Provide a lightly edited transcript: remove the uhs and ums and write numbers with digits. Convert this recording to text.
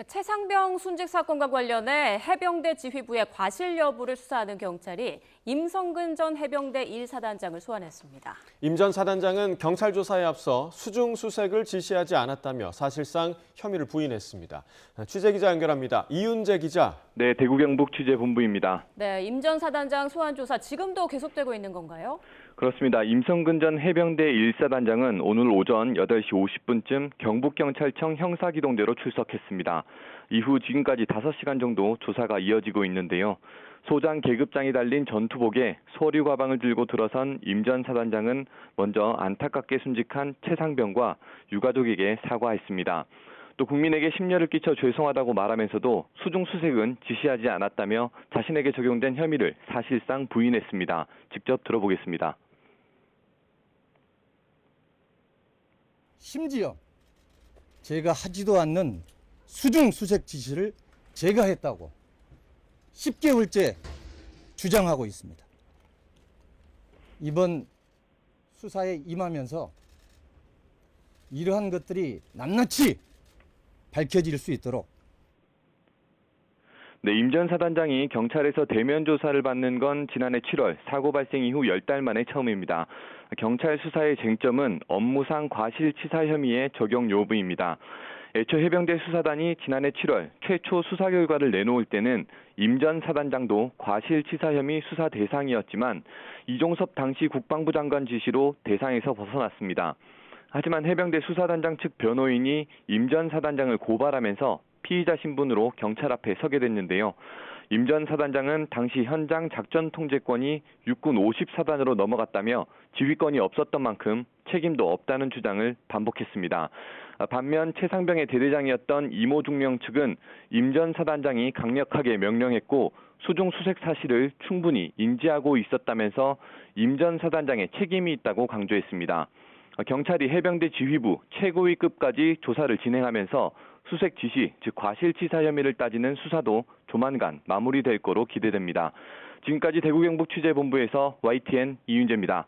최상병 순직 사건과 관련해 해병대 지휘부의 과실 여부를 수사하는 경찰이 임성근 전 해병대 1사단장을 소환했습니다. 임 전 사단장은 경찰 조사에 앞서 수중 수색을 지시하지 않았다며 사실상 혐의를 부인했습니다. 취재기자 연결합니다. 이윤재 기자. 네, 대구 경북 취재본부입니다. 네, 임 전 사단장 소환 조사 지금도 계속되고 있는 건가요? 그렇습니다. 임성근 전 해병대 1사단장은 오늘 오전 8시 50분쯤 경북경찰청 형사기동대로 출석했습니다. 이후 지금까지 5시간 정도 조사가 이어지고 있는데요. 소장 계급장이 달린 전투복에 서류 가방을 들고 들어선 임 전 사단장은 먼저 안타깝게 순직한 최상병과 유가족에게 사과했습니다. 또 국민에게 심려를 끼쳐 죄송하다고 말하면서도 수중 수색은 지시하지 않았다며 자신에게 적용된 혐의를 사실상 부인했습니다. 직접 들어보겠습니다. 심지어 제가 하지도 않는 수중 수색 지시를 제가 했다고 10개월째 주장하고 있습니다. 이번 수사에 임하면서 이러한 것들이 낱낱이 밝혀질 수 있도록. 네, 임 전 사단장이 경찰에서 대면 조사를 받는 건 지난해 7월 사고 발생 이후 10달 만에 처음입니다. 경찰 수사의 쟁점은 업무상 과실치사 혐의의 적용 여부입니다. 애초 해병대 수사단이 지난해 7월 최초 수사 결과를 내놓을 때는 임 전 사단장도 과실치사 혐의 수사 대상이었지만 이종섭 당시 국방부 장관 지시로 대상에서 벗어났습니다. 하지만 해병대 수사단장 측 변호인이 임 전 사단장을 고발하면서 피의자 신분으로 경찰 앞에 서게 됐는데요. 임 전 사단장은 당시 현장 작전 통제권이 육군 54단으로 넘어갔다며 지휘권이 없었던 만큼 책임도 없다는 주장을 반복했습니다. 반면 최상병의 대대장이었던 이모중령 측은 임 전 사단장이 강력하게 명령했고 수중 수색 사실을 충분히 인지하고 있었다면서 임 전 사단장의 책임이 있다고 강조했습니다. 경찰이 해병대 지휘부 최고위급까지 조사를 진행하면서 수색 지시, 즉 과실치사 혐의를 따지는 수사도 조만간 마무리될 거로 기대됩니다. 지금까지 대구 경북 취재본부에서 YTN 이윤재입니다.